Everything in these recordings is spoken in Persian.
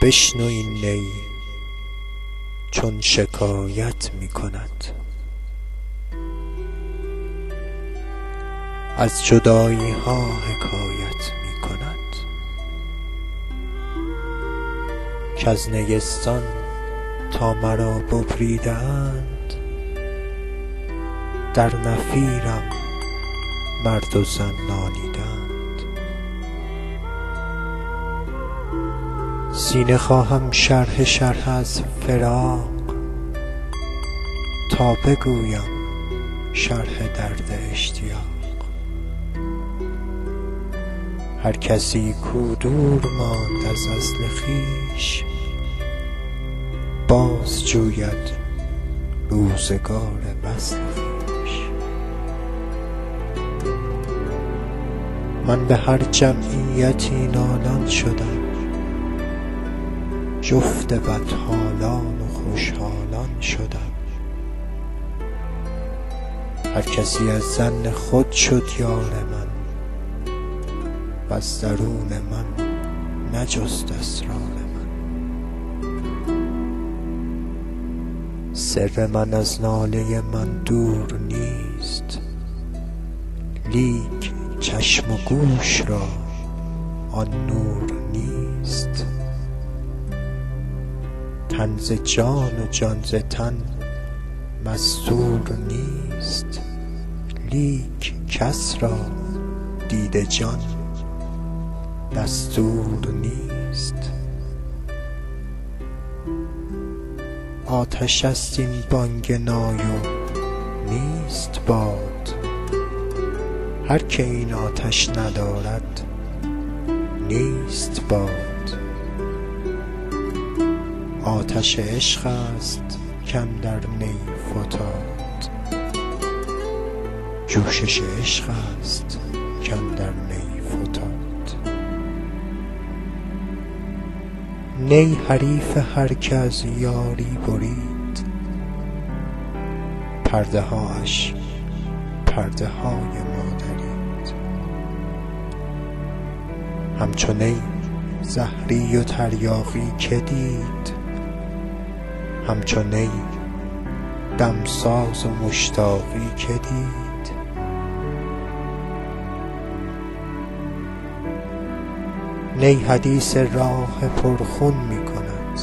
بشنو این نی چون شکایت می کند، از جدایی ها حکایت می کند، کز نیستان تا مرا ببریده اند، در نفیرم مرد و زن نالیدند. سینه خواهم شرح از فراق، تا بگویم شرح درد اشتیاق. هر کسی کو دور ماند از اصل خویش، باز جوید روزگار وصل خویش. من به هر جمعیتی نالان شدم، جفت بدحالان و خوشحالان شدم. هر کسی از ظن خود شد یار من، وز درون من نجست اسرار من. سر من از ناله من دور نیست، لیک چشم و گوش را آن نور نیست. تن ز جان و جان ز تن مستور نیست، لیک کس را دید جان دستور نیست. آتش است این بانگ نای و نیست باد، هر که این آتش ندارد نیست باد. آتش عشق است کاندر نی فتاد، جوشش عشق است کاندر نی فتاد. نی حریف هر که از یاری برید، پرده هاش پرده های ما درید. همچو نی زهری و تریاقی که دید، همچو نی دمساز و مشتاقی که دید. نی حدیث راه پرخون می کند،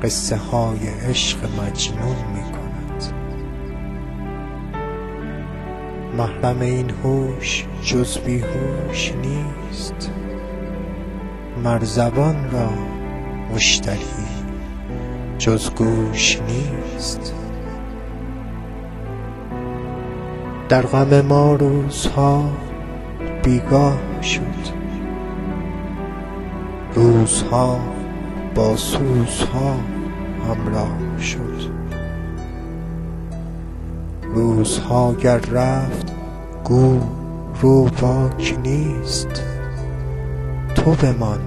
قصه های عشق مجنون می کند. محرم این هوش جز بیهوش نیست، مر زبان را مشتری جز گوش نیست. در غم ما روزها بیگاه شد، روزها با سوزها همراه شد. روزها گر رفت گو رو باک نیست، تو بمان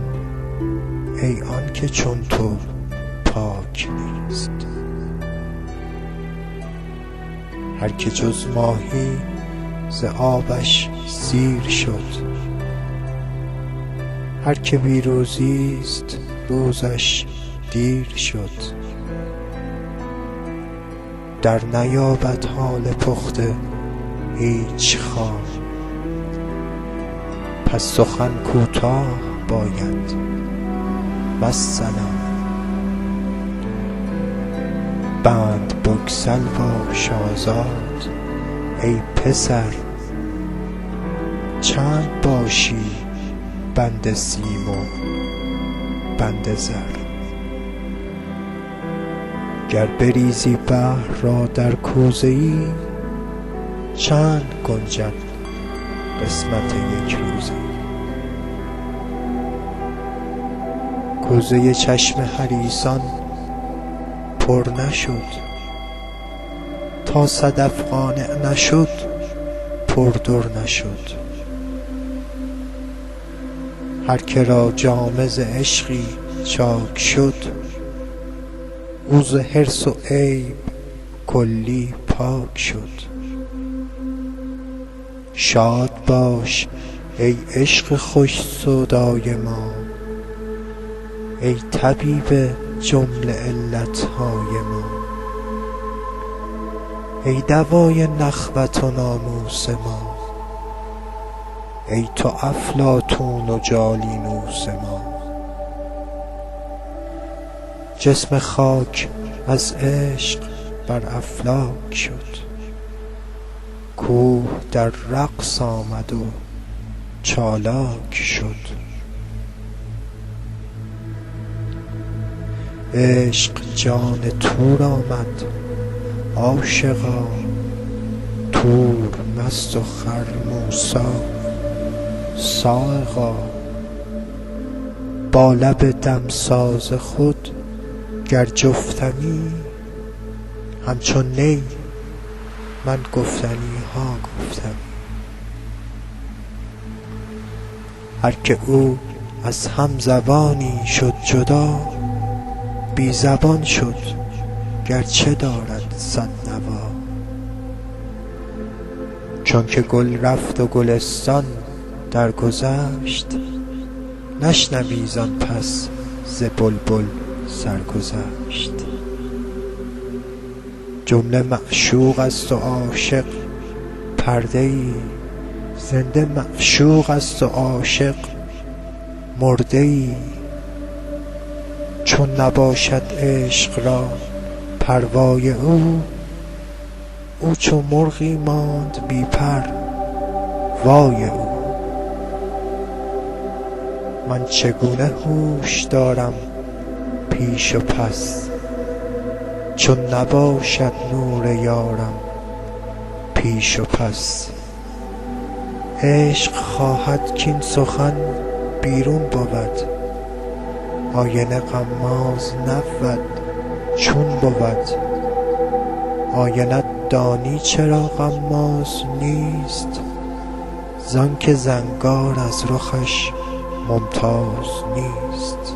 ای آن که چون تو پاک نیست. هر که جز ماهی ز آبش سیر شد، هر که بی روزیست روزش دیر شد. در نیابد حال پخته هیچ خواب، پس سخن کوتاه باید والسلام. بند بگسل باش آزاد ای پسر، چند باشی بند سیم و بند زر. گر بریزی بحر را در کوزه ای، چند گنجد قسمت یک روزه ای. کوزه چشم حریصان پر نشد، تا صدف قانع نشد پر در نشد. هر که را جامه ز عشقی چاک شد، او ز حرص و عیب کلی پاک شد. شاد باش ای عشق خوش سودای ما، ای طبیب جمله علتهای ما، ای دوای نخوت و ناموس ما، ای تو افلاطون و جالینوس ما. جسم خاک از عشق بر افلاک شد، کوه در رقص آمد و چالاک شد. عشق جان تور آمد عاشقا، تور مست و خر موسی صاعقا. با لب دمساز خود گر جفتمی، همچون نی من گفتنی ها گفتم. هر که او از هم زبانی شد جدا، بی زبان شد گرچه دارد صد نوا. چون که گل رفت و گلستان درگذشت، نشنوی زان پس ز بلبل سرگذشت. جمله معشوق است و عاشق پرده ای، زنده معشوق است و عاشق مرده ای. چون نباشد عشق را پروای او، او چو مرغی ماند بی پر وای او. من چگونه هوش دارم پیش و پس، چون نباشد نور یارم پیش و پس. عشق خواهد کاین سخن بیرون بود، آینه غماز نبود چون بود. آینه دانی چرا غماز نیست، زان که زنگار از رخش ممتاز نیست.